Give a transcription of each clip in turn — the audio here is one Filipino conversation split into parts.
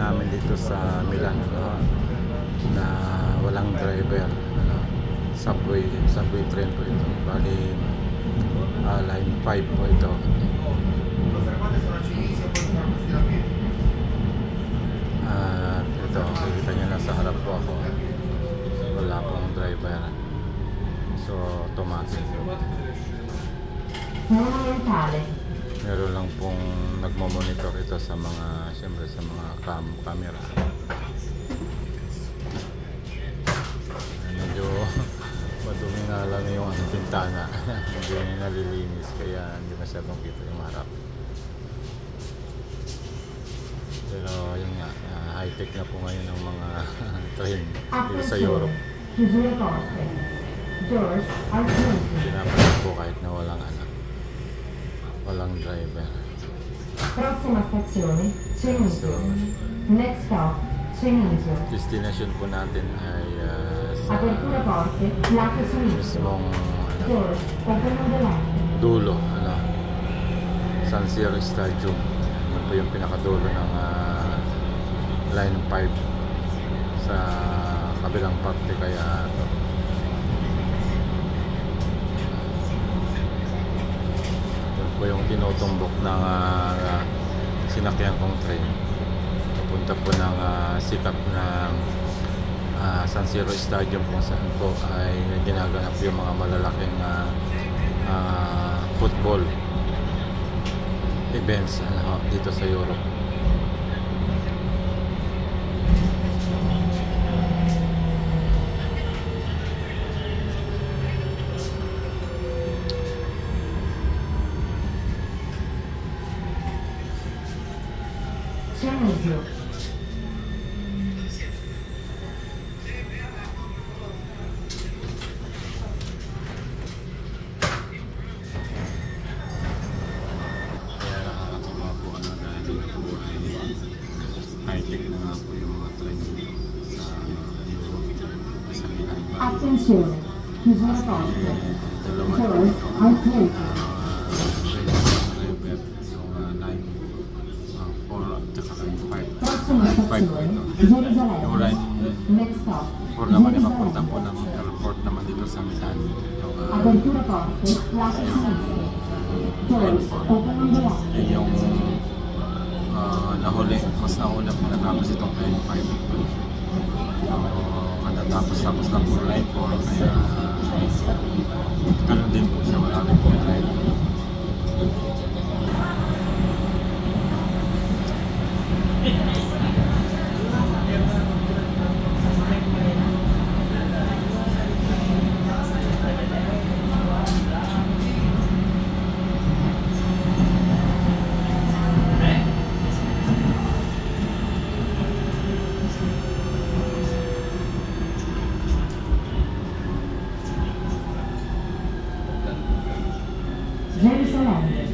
namin dito sa Milan, na walang driver, subway train po ito, bali line 5 po ito. At ito, nakikita nyo na sa harap po ako, wala pong driver, so automatic. Meron lang pong nagmo-monitor ito sa mga, siyempre sa mga camera. Medyo madumi nga lang yung bintana. Hindi nalilinis, kaya hindi masyadong kita yung harap. Pero yun nga, high-tech na po ngayon ng mga train dito sa Europe. Pinapalit po kahit na walang walang driver. Prossima stazione, Cenizio. Next stop, Cenizio. Destination po natin ay sa Apertura porte, lato sinistro. mismong Doors, open on the left. dulo, San Siro Stadium. Yan po yung pinakadulo ng line 5 sa kabilang parte, kaya yan po yung tinutumbok ng sinakyan kong train papunta po ng sikat ng San Siro Stadium, kung saan po ay ginaganap yung mga malalaking football events dito sa Europe. Cenizio. High-tech na nga po yung mga train sa Europe. Attenzione, chiusura porte. Doors are closed. Prossima stazione, Gerusalemme. Next stop, Papunta po ng airport naman dito sa Milan. apertura porte, lato sinistro. Doors open on the left. Yung nahuli, mas nauna po natapos itong line 5. Tapos lang po line 4, kaya ganun din po siya, wala rin po line. Gerusalemme.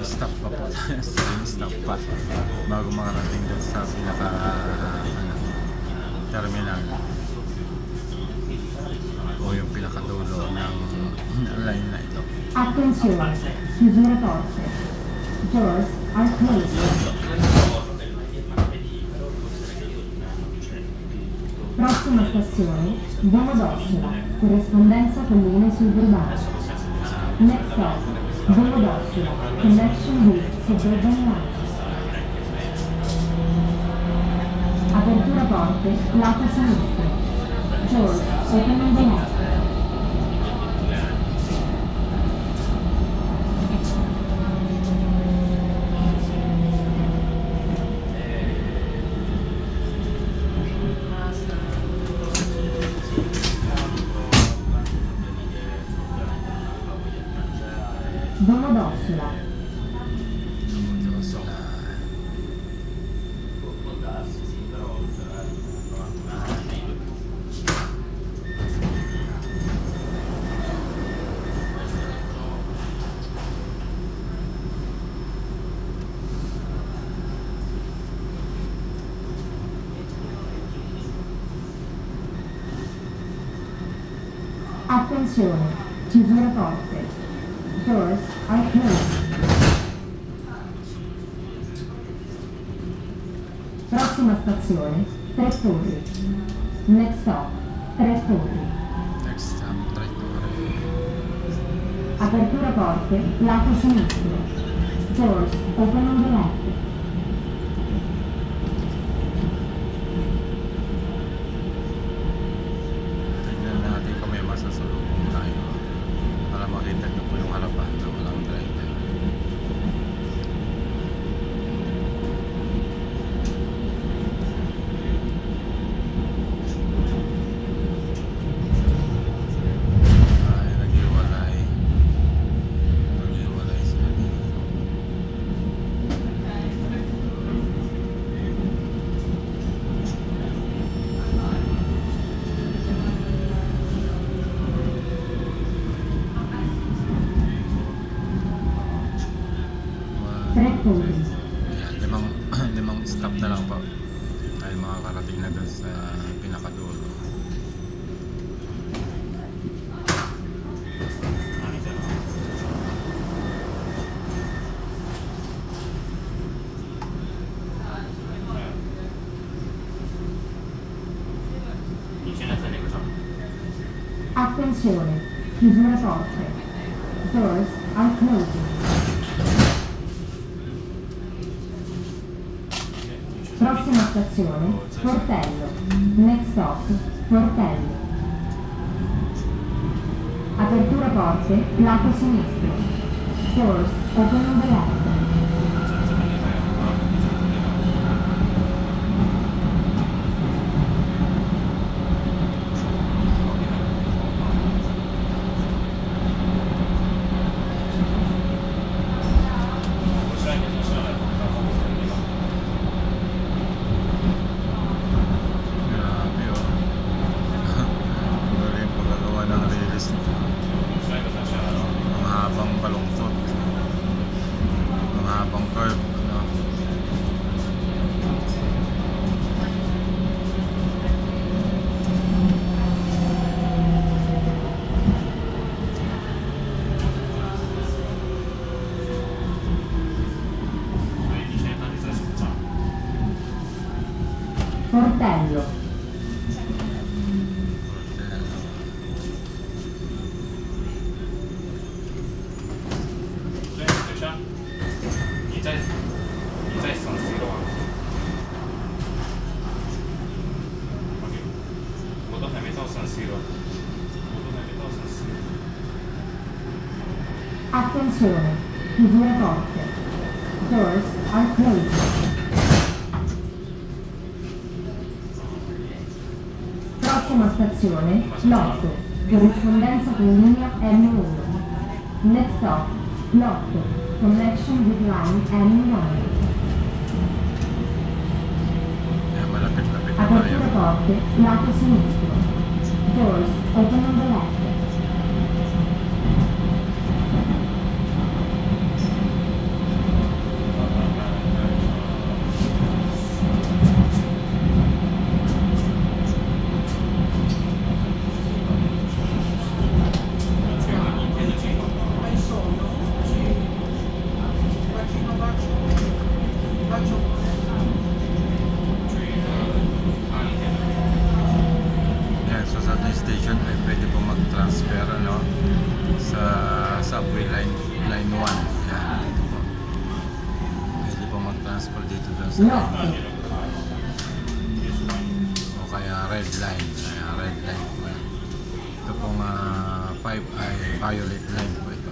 Stop pa po tayo. 7 stop pa bago makarating doon sa pinaka terminal o yung pinakadulo ng line na ito. Attenzione, chiusura porte. Doors are closed. Prossima stazione, Domodossola, corrispondenza con linee suburbane. Next stop, Domodossola, connection with suburban line. Apertura porte, lato sinistro. Doors open on the left. Domodossola. Attenzione, chiusura porte. Doors are closed. Prossima stazione, Tre Torri. Next stop, Tre Torri. Next stop, Tre Torri. Apertura porte, lato sinistro. Doors open on the left. Tignan natin kung may masasalubong tayo para makita nyo po yung harapan na walang driver. Ay, naghiwalay sila dito. Tre Torri. Ayan, limang stop na lang po tayo makakarating na dun sa pinakadulo. Attenzione, chiusura porte. Doors are closing. Prossima stazione, Portello. Next stop, Portello. Apertura porte, lato sinistro. Doors open on the left. Grabe oh. Galing pagkagawa ng release nito. Ang habang balungkot. Ang habang curve. Ano? Portello. Attenzione, chiusura porte. Doors are closed. Prossima stazione, Lotto, corrispondenza con linea M1. Next stop, Lotto, connection with line M1. Ayan, malapit-lapit na tayo. Apertura porte, lato sinistro. Doors open on the left. Yan, so sa ating station ay pwede po mag-transfer ano, sa subway line 1. Yan, dito po. Pwede po mag-transfer dito dun sa Lotto. o kaya red line. Kaya red line po yan. Ito pong 5 ay violet line po ito.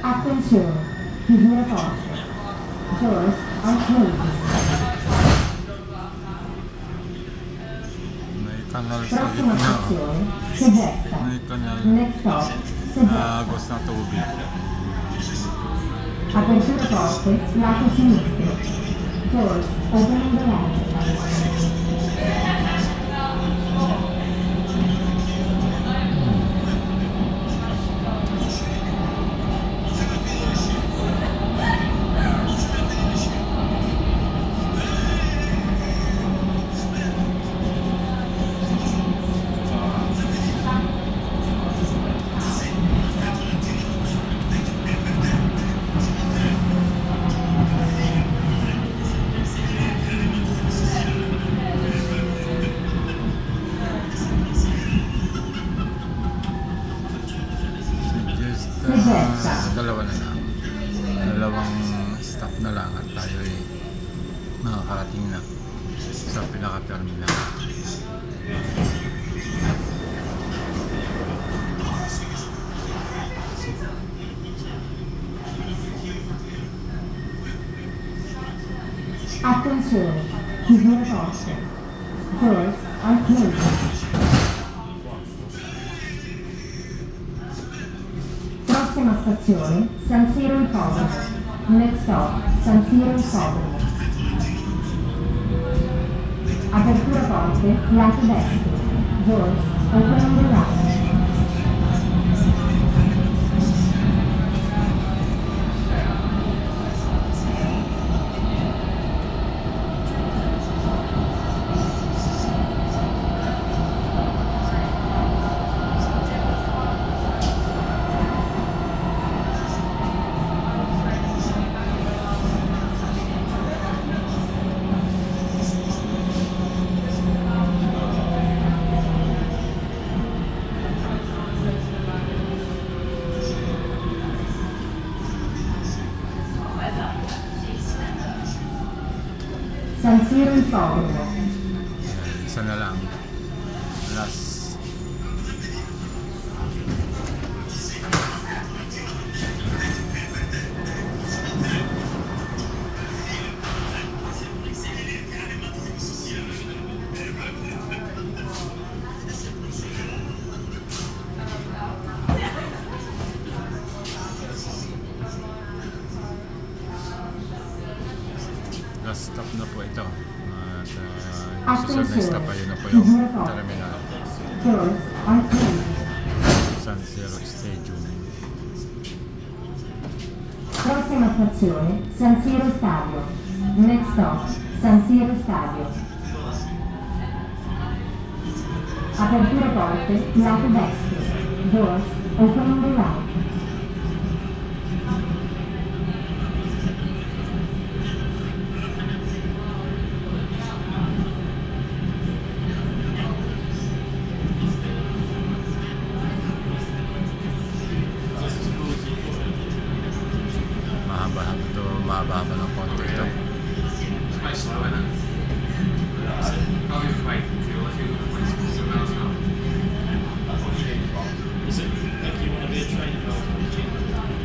Attenzione, chiusura porte. Doors are closed. May kanal sa Prossima gitna. stazione, Segesta. May kanal Next stop, Segesta. agos na tubig. Apertura porte, lato sinistro. Doors open on the left. nakakarating na sa pinaka-terminal. Attenzione, chiusura porte. Doors are closed. Prossima stazione, San Siro Ipodromo. Next stop, San Siro Ipodromo. Apertura porte, lato destro. Doors open on the right. San Siro Ipodromo. Isa na lang. Last. Last stop na po ito. Sa susunod na stop ayun na po yung terminal. Doors are closed. San Siro Stadium. Prossima stazione, San Siro Stadio. Next stop, San Siro Stadio. Apertura porte, lato destro. Doors open on the right. Mahaba ng konti ito.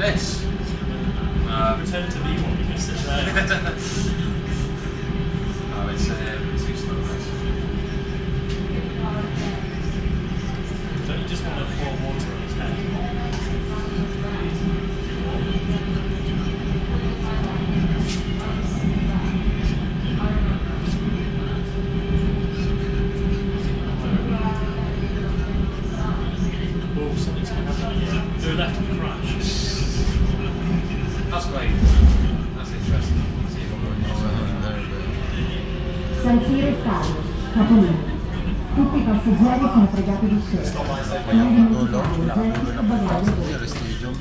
This? Pretend to be one because it's oh, it's 6 kilometers. Don't you just want to pour water on his head? Oh, something's going to happen here. Do left and crash. That's great. That's interesting. See if I'm going San Siro Stadio, capolino. Tutti i passeggeri sono pregati di scendere. Non dimenticare oggetti o bagaglio dentro.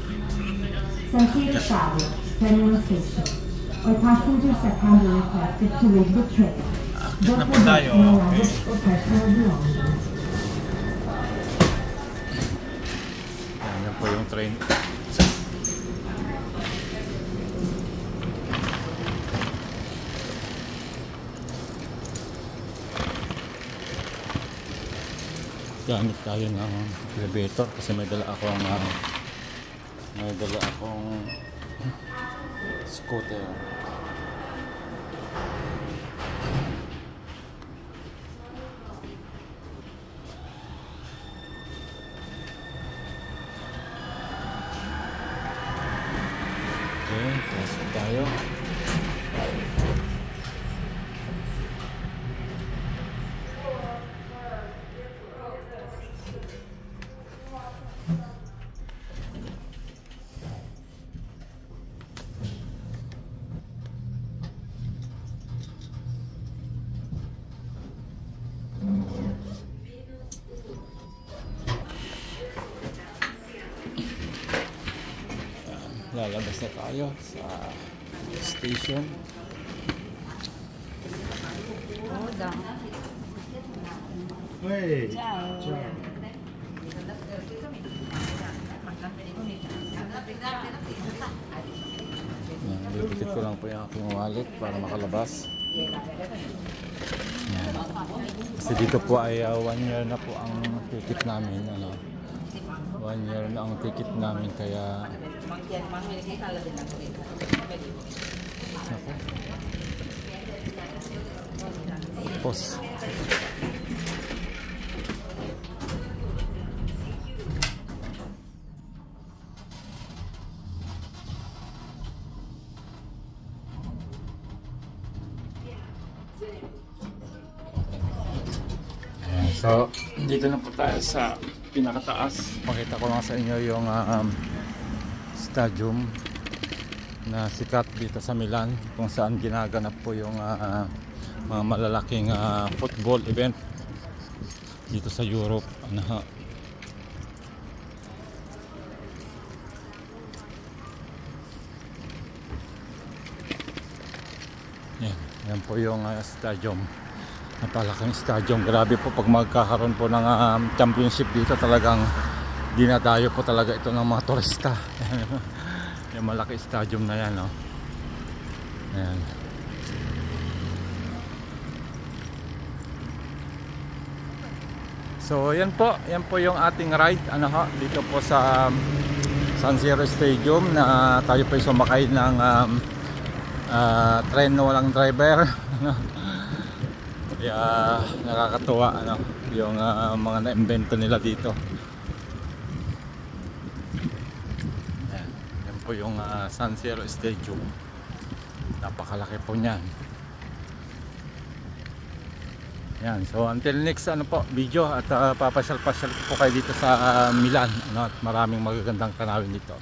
San Siro Stadio, Terminal Station. All passengers are kindly requested to leave the train. Don't forget no luggage or personal belongings. Yan po yung train. Gamit tayo ng elevator kasi may dala akong scooter. Okay, pasok tayo. Lalabas na tayo sa station. Hey. Ciao. Ciao. Yan, bibigit ko lang po yung yung aking wallet para makalabas. Yan. Kasi dito po ay 1 year na po ang ticket namin, ano. 1 year na ang ticket namin, kaya pos. So, dito na po tayo sa pinakataas. Pakita ko lang sa inyo yung stadium na sikat dito sa Milan, kung saan ginaganap po yung mga malalaking football event dito sa Europe. Ano, yan po yung stadium. Napalaking stadium. Grabe po, pag magkakaroon po ng championship dito, talagang dinadayo po talaga ito ng mga turista. Yung malaki stadium na yan, no? Ayan. So yan po yung ating ride, ano ho, dito po sa San Siro Stadium, na tayo po sumakay ng train na walang driver. Kaya nakakatuwa, ano, yung mga na-invento nila dito. Yan po yung San Siro Stadium. Napakalaki po niyan. Yan, so until next video, at papasyal-pasyal po kayo dito sa Milan, ano, at maraming magagandang tanawin dito.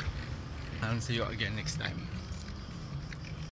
And see you again next time.